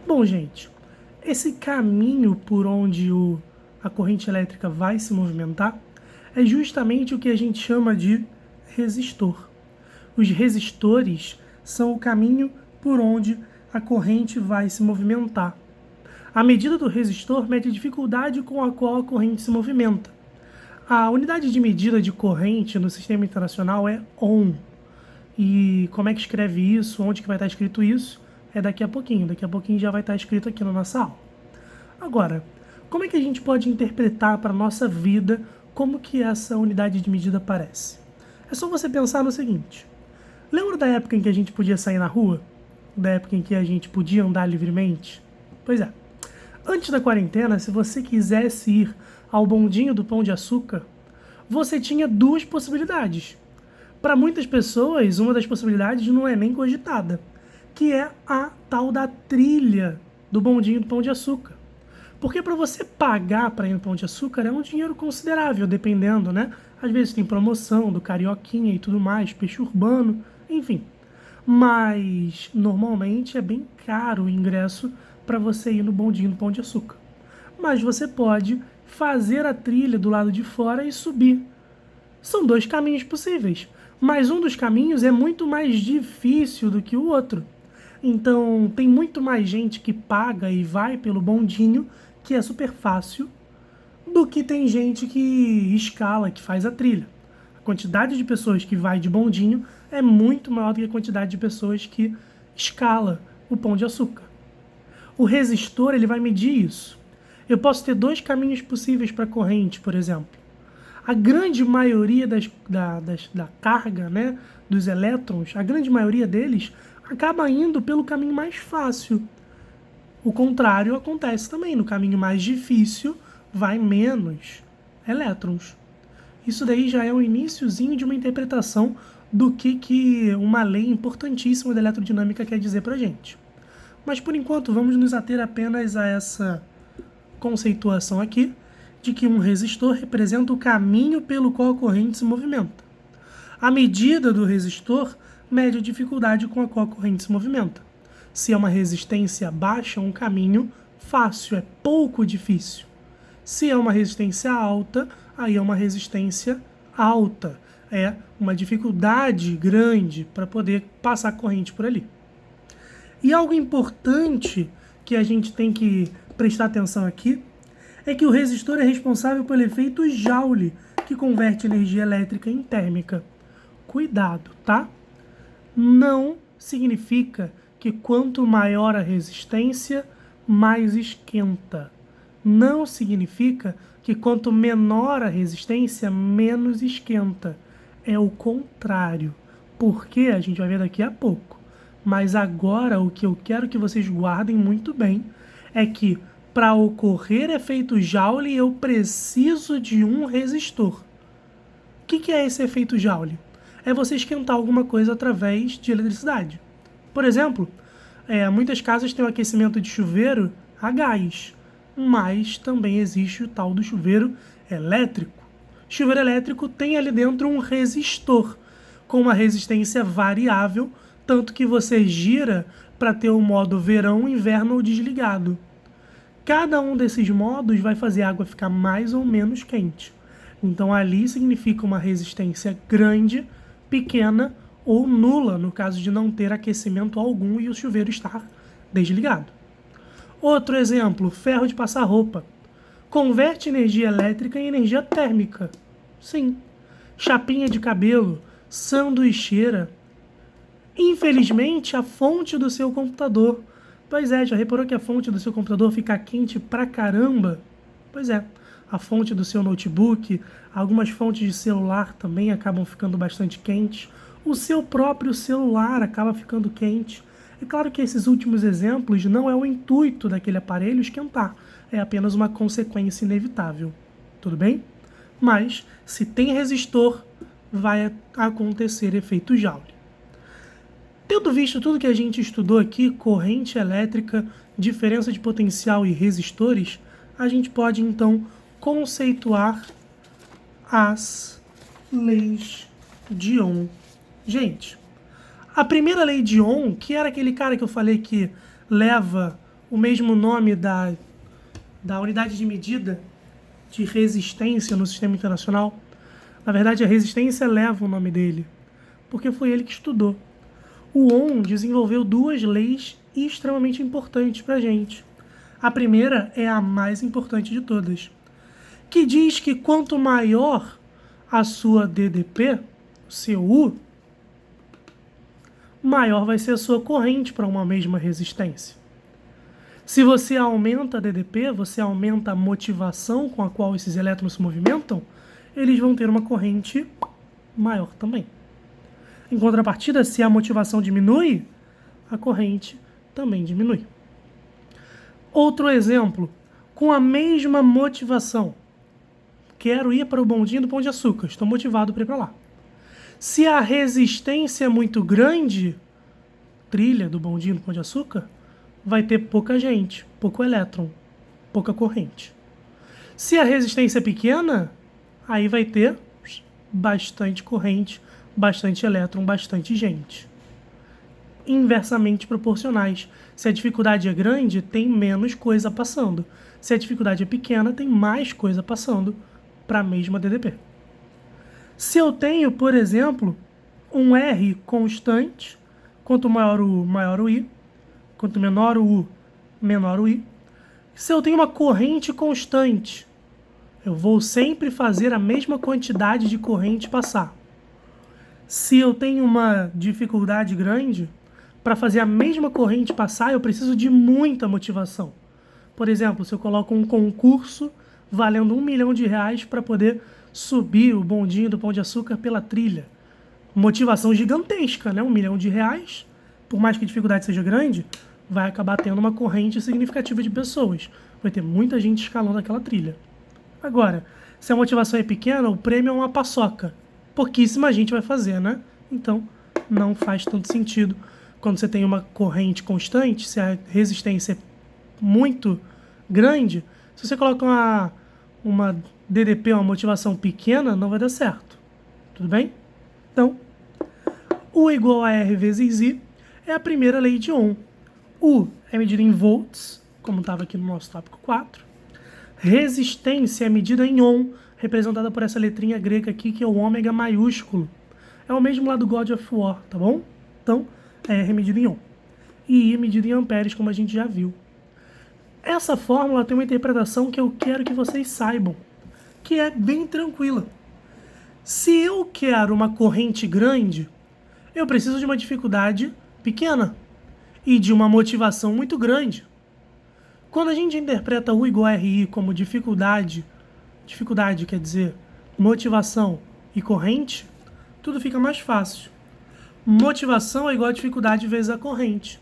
Bom, gente, esse caminho por onde a corrente elétrica vai se movimentar é justamente o que a gente chama de resistor. Os resistores são o caminho por onde a corrente vai se movimentar. A medida do resistor mede a dificuldade com a qual a corrente se movimenta. A unidade de medida de corrente no sistema internacional é ohm. E como é que escreve isso? Onde que vai estar escrito isso? É daqui a pouquinho. Daqui a pouquinho já vai estar escrito aqui na nossa aula. Agora, como é que a gente pode interpretar para a nossa vida como que essa unidade de medida aparece? É só você pensar no seguinte. Lembra da época em que a gente podia sair na rua? Da época em que a gente podia andar livremente? Pois é. Antes da quarentena, se você quisesse ir ao bondinho do Pão de Açúcar, você tinha duas possibilidades. Para muitas pessoas, uma das possibilidades não é nem cogitada, que é a tal da trilha do bondinho do Pão de Açúcar. Porque para você pagar para ir no Pão de Açúcar é um dinheiro considerável, dependendo, né? Às vezes tem promoção do Carioquinha e tudo mais, peixe urbano, enfim. Mas normalmente é bem caro o ingresso para você ir no bondinho do Pão de Açúcar. Mas você pode fazer a trilha do lado de fora e subir. São dois caminhos possíveis, mas um dos caminhos é muito mais difícil do que o outro. Então, tem muito mais gente que paga e vai pelo bondinho, que é super fácil, do que tem gente que escala, que faz a trilha. A quantidade de pessoas que vai de bondinho é muito maior do que a quantidade de pessoas que escala o Pão de Açúcar. O resistor ele vai medir isso. Eu posso ter dois caminhos possíveis para a corrente, por exemplo. A grande maioria da carga, né, dos elétrons, a grande maioria deles acaba indo pelo caminho mais fácil. O contrário acontece também. No caminho mais difícil, vai menos elétrons. Isso daí já é o iniciozinho de uma interpretação do que uma lei importantíssima da eletrodinâmica quer dizer para a gente. Mas, por enquanto, vamos nos ater apenas a essa conceituação aqui, de que um resistor representa o caminho pelo qual a corrente se movimenta. A medida do resistor mede a dificuldade com a qual a corrente se movimenta. Se é uma resistência baixa, é um caminho fácil, é pouco difícil. Se é uma resistência alta, aí é uma resistência alta. É uma dificuldade grande para poder passar a corrente por ali. E algo importante que a gente tem que prestar atenção aqui é que o resistor é responsável pelo efeito Joule, que converte energia elétrica em térmica. Cuidado, tá? Não significa que quanto maior a resistência, mais esquenta. Não significa que quanto menor a resistência, menos esquenta. É o contrário, porque a gente vai ver daqui a pouco. Mas agora o que eu quero que vocês guardem muito bem é que para ocorrer efeito Joule eu preciso de um resistor. O que é esse efeito Joule? É você esquentar alguma coisa através de eletricidade. Por exemplo, muitas casas têm o aquecimento de chuveiro a gás, mas também existe o tal do chuveiro elétrico. Chuveiro elétrico tem ali dentro um resistor com uma resistência variável, tanto que você gira para ter o modo verão, inverno ou desligado. Cada um desses modos vai fazer a água ficar mais ou menos quente. Então ali significa uma resistência grande, pequena ou nula, no caso de não ter aquecimento algum e o chuveiro estar desligado. Outro exemplo, ferro de passar roupa. Converte energia elétrica em energia térmica. Sim. Chapinha de cabelo, sanduicheira. Infelizmente, a fonte do seu computador. Pois é, já reparou que a fonte do seu computador fica quente pra caramba? Pois é, a fonte do seu notebook, algumas fontes de celular também acabam ficando bastante quentes. O seu próprio celular acaba ficando quente. É claro que esses últimos exemplos não é o intuito daquele aparelho esquentar, é apenas uma consequência inevitável. Tudo bem? Mas, se tem resistor, vai acontecer efeito Joule. Tendo visto tudo que a gente estudou aqui, corrente elétrica, diferença de potencial e resistores, a gente pode então conceituar as leis de Ohm. Gente, a primeira lei de Ohm, que era aquele cara que eu falei que leva o mesmo nome da unidade de medida de resistência no sistema internacional. Na verdade, a resistência leva o nome dele, porque foi ele que estudou. O Ohm desenvolveu duas leis extremamente importantes para a gente. A primeira é a mais importante de todas, que diz que quanto maior a sua DDP, o seu U, maior vai ser a sua corrente para uma mesma resistência. Se você aumenta a DDP, você aumenta a motivação com a qual esses elétrons se movimentam, eles vão ter uma corrente maior também. Em contrapartida, se a motivação diminui, a corrente também diminui. Outro exemplo, com a mesma motivação. Quero ir para o bondinho do Pão de Açúcar, estou motivado para ir para lá. Se a resistência é muito grande, trilha do bondinho do Pão de Açúcar, vai ter pouca gente, pouco elétron, pouca corrente. Se a resistência é pequena, aí vai ter bastante corrente, bastante elétron, bastante gente. Inversamente proporcionais. Se a dificuldade é grande, tem menos coisa passando. Se a dificuldade é pequena, tem mais coisa passando para a mesma DDP. Se eu tenho, por exemplo, um R constante, quanto maior o U, maior o I, quanto menor o U, menor o I. Se eu tenho uma corrente constante, eu vou sempre fazer a mesma quantidade de corrente passar. Se eu tenho uma dificuldade grande, para fazer a mesma corrente passar, eu preciso de muita motivação. Por exemplo, se eu coloco um concurso valendo R$1 milhão para poder subir o bondinho do Pão de Açúcar pela trilha. Motivação gigantesca, né? R$1 milhão, por mais que a dificuldade seja grande, vai acabar tendo uma corrente significativa de pessoas. Vai ter muita gente escalando aquela trilha. Agora, se a motivação é pequena, o prêmio é uma paçoca. Pouquíssima gente vai fazer, né? Então, não faz tanto sentido. Quando você tem uma corrente constante, se a resistência é muito grande, se você coloca uma DDP, uma motivação pequena, não vai dar certo. Tudo bem? Então, U igual a R vezes I é a primeira lei de Ohm. U é medida em volts, como estava aqui no nosso tópico 4. Resistência é medida em Ohm, representada por essa letrinha grega aqui, que é o ômega maiúsculo. É o mesmo lá do God of War, tá bom? Então, R é medida em Ohm. E I medida em amperes, como a gente já viu. Essa fórmula tem uma interpretação que eu quero que vocês saibam, que é bem tranquila. Se eu quero uma corrente grande, eu preciso de uma dificuldade pequena e de uma motivação muito grande. Quando a gente interpreta U igual a RI como dificuldade quer dizer motivação e corrente, tudo fica mais fácil. Motivação é igual a dificuldade vezes a corrente.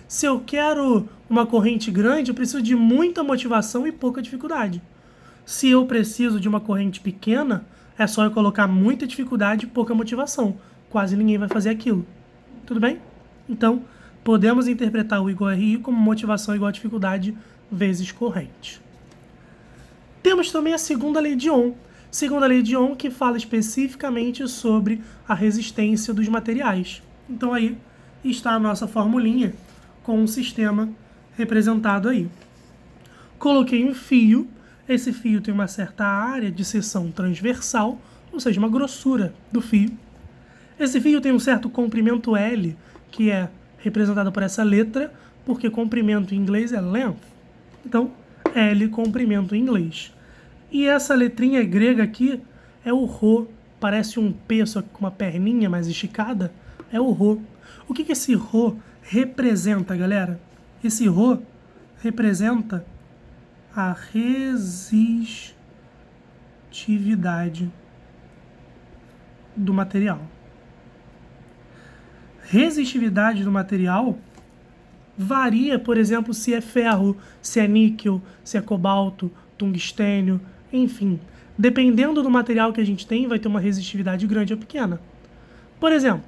Se eu quero uma corrente grande, eu preciso de muita motivação e pouca dificuldade. Se eu preciso de uma corrente pequena, é só eu colocar muita dificuldade e pouca motivação. Quase ninguém vai fazer aquilo. Tudo bem? Então, podemos interpretar U igual a RI como motivação igual a dificuldade vezes corrente. Temos também a segunda lei de Ohm. Segunda lei de Ohm que fala especificamente sobre a resistência dos materiais. Então aí está a nossa formulinha com um sistema representado aí. Coloquei um fio, esse fio tem uma certa área de seção transversal, ou seja, uma grossura do fio. Esse fio tem um certo comprimento L, que é representado por essa letra, porque comprimento em inglês é length. Então, L, comprimento em inglês. E essa letrinha grega aqui é o Rho, parece um P, só que com uma perninha mais esticada, é o Rho. O que esse Rho representa, galera? Esse Rho representa a resistividade do material. Resistividade do material varia, por exemplo, se é ferro, se é níquel, se é cobalto, tungstênio, enfim. Dependendo do material que a gente tem, vai ter uma resistividade grande ou pequena. Por exemplo,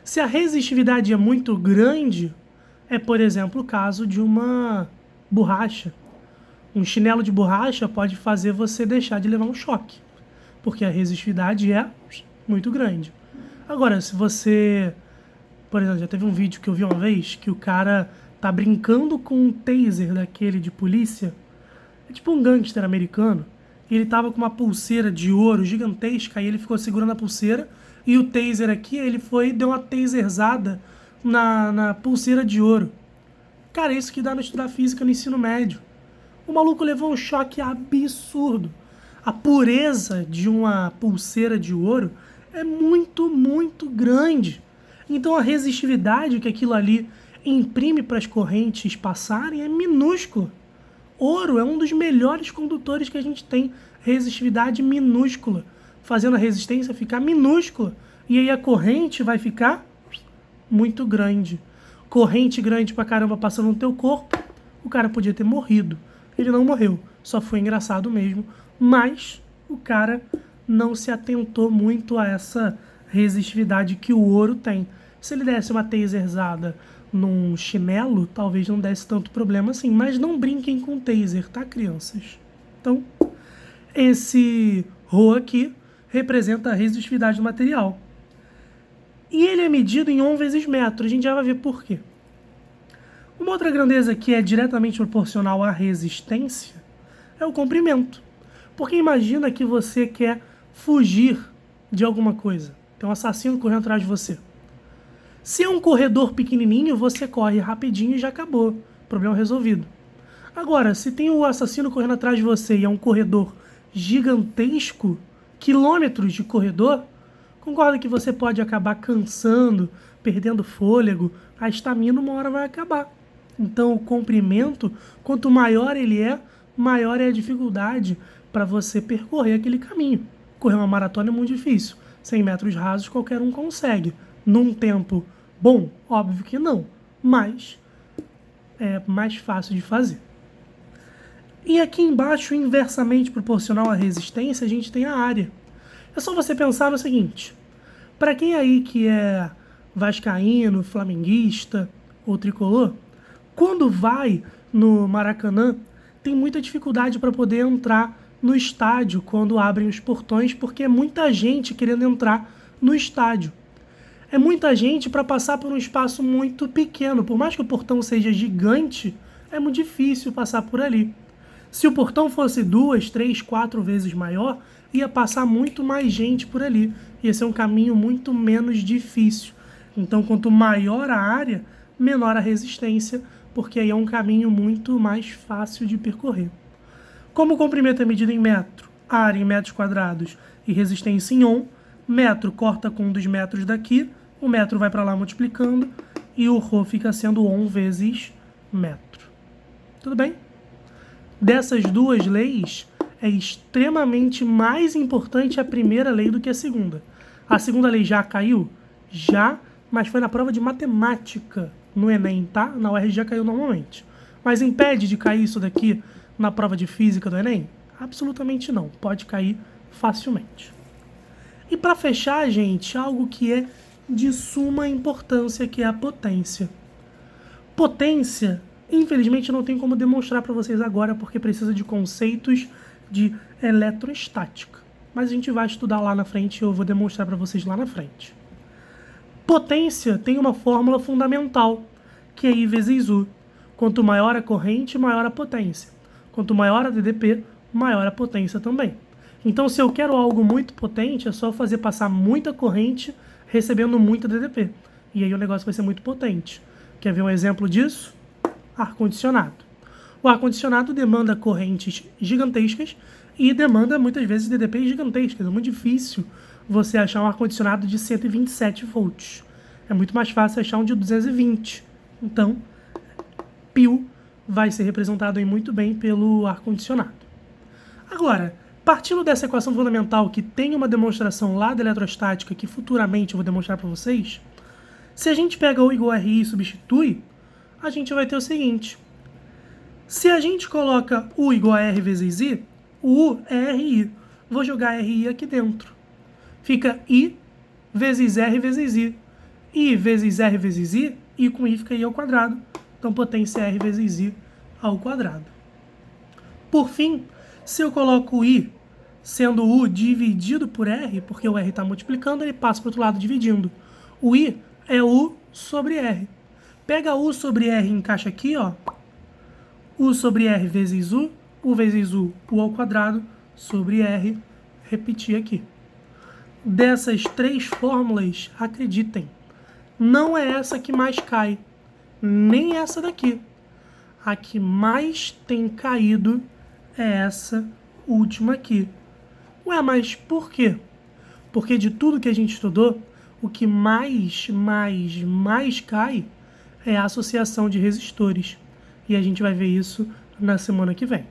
se a resistividade é muito grande, é, por exemplo, o caso de uma borracha. Um chinelo de borracha pode fazer você deixar de levar um choque, porque a resistividade é muito grande. Agora, se você... Por exemplo, já teve um vídeo que eu vi uma vez que o cara tá brincando com um taser daquele de polícia, é tipo um gangster americano, e ele tava com uma pulseira de ouro gigantesca, aí ele ficou segurando a pulseira, e o taser aqui, ele foi e deu uma taserzada na pulseira de ouro. Cara, é isso que dá no estudar física no ensino médio. O maluco levou um choque absurdo. A pureza de uma pulseira de ouro é muito, muito grande. Então a resistividade que aquilo ali imprime para as correntes passarem é minúscula. Ouro é um dos melhores condutores que a gente tem. Resistividade minúscula, fazendo a resistência ficar minúscula. E aí a corrente vai ficar muito grande. Corrente grande pra caramba passando no teu corpo, o cara podia ter morrido. Ele não morreu, só foi engraçado mesmo. Mas o cara não se atentou muito a essa resistividade que o ouro tem. Se ele desse uma taserzada num chinelo, talvez não desse tanto problema assim. Mas não brinquem com taser, tá, crianças? Então, esse Rho aqui representa a resistividade do material. E ele é medido em ohm vezes metro. A gente já vai ver por quê. Uma outra grandeza que é diretamente proporcional à resistência é o comprimento. Porque imagina que você quer fugir de alguma coisa. Tem um assassino correndo atrás de você. Se é um corredor pequenininho, você corre rapidinho e já acabou. Problema resolvido. Agora, se tem o assassino correndo atrás de você e é um corredor gigantesco, quilômetros de corredor, concorda que você pode acabar cansando, perdendo fôlego, a estamina uma hora vai acabar. Então o comprimento, quanto maior ele é, maior é a dificuldade para você percorrer aquele caminho. Correr uma maratona é muito difícil. 100 metros rasos qualquer um consegue. Num tempo bom? Óbvio que não, mas é mais fácil de fazer. E aqui embaixo, inversamente proporcional à resistência, a gente tem a área. É só você pensar no seguinte, para quem aí que é vascaíno, flamenguista ou tricolor, quando vai no Maracanã, tem muita dificuldade para poder entrar no estádio quando abrem os portões, porque é muita gente querendo entrar no estádio. É muita gente para passar por um espaço muito pequeno. Por mais que o portão seja gigante, é muito difícil passar por ali. Se o portão fosse 2, 3, 4 vezes maior, ia passar muito mais gente por ali. Ia ser um caminho muito menos difícil. Então, quanto maior a área, menor a resistência, porque aí é um caminho muito mais fácil de percorrer. Como o comprimento é medido em metro, área em metros quadrados e resistência em ohm, metro corta com 1 dos metros daqui, o metro vai para lá multiplicando e o Rho fica sendo ohm vezes metro. Tudo bem? Dessas duas leis, é extremamente mais importante a primeira lei do que a segunda. A segunda lei já caiu? Já, mas foi na prova de matemática no Enem, tá? Na UERJ já caiu normalmente. Mas impede de cair isso daqui na prova de física do Enem? Absolutamente não. Pode cair facilmente. E para fechar, gente, algo que é de suma importância, que é a potência. Potência, infelizmente, não tem como demonstrar para vocês agora, porque precisa de conceitos de eletrostática. Mas a gente vai estudar lá na frente e eu vou demonstrar para vocês lá na frente. Potência tem uma fórmula fundamental, que é I vezes U. Quanto maior a corrente, maior a potência. Quanto maior a DDP, maior a potência também. Então, se eu quero algo muito potente, é só fazer passar muita corrente recebendo muita DDP. E aí o negócio vai ser muito potente. Quer ver um exemplo disso? Ar-condicionado. O ar-condicionado demanda correntes gigantescas e demanda muitas vezes DDP gigantescas. É muito difícil você achar um ar-condicionado de 127 volts. É muito mais fácil achar um de 220. Então, π vai ser representado aí muito bem pelo ar-condicionado. Agora, partindo dessa equação fundamental que tem uma demonstração lá da eletrostática que futuramente eu vou demonstrar para vocês, se a gente pega U igual a RI e substitui, a gente vai ter o seguinte. Se a gente coloca U igual a R vezes I, o U é RI. Vou jogar RI aqui dentro. Fica I vezes R vezes I. I vezes R vezes I com I fica I ao quadrado. Então, potência é R vezes I ao quadrado. Por fim, se eu coloco I sendo U dividido por R, porque o R está multiplicando, ele passa para o outro lado dividindo. O I é U sobre R. Pega U sobre R e encaixa aqui, ó. U sobre R vezes U vezes U ao quadrado, sobre R, repetir aqui. Dessas três fórmulas, acreditem, não é essa que mais cai, nem essa daqui. A que mais tem caído é essa última aqui. Ué, mas por quê? Porque de tudo que a gente estudou, o que mais cai é a associação de resistores. E a gente vai ver isso na semana que vem.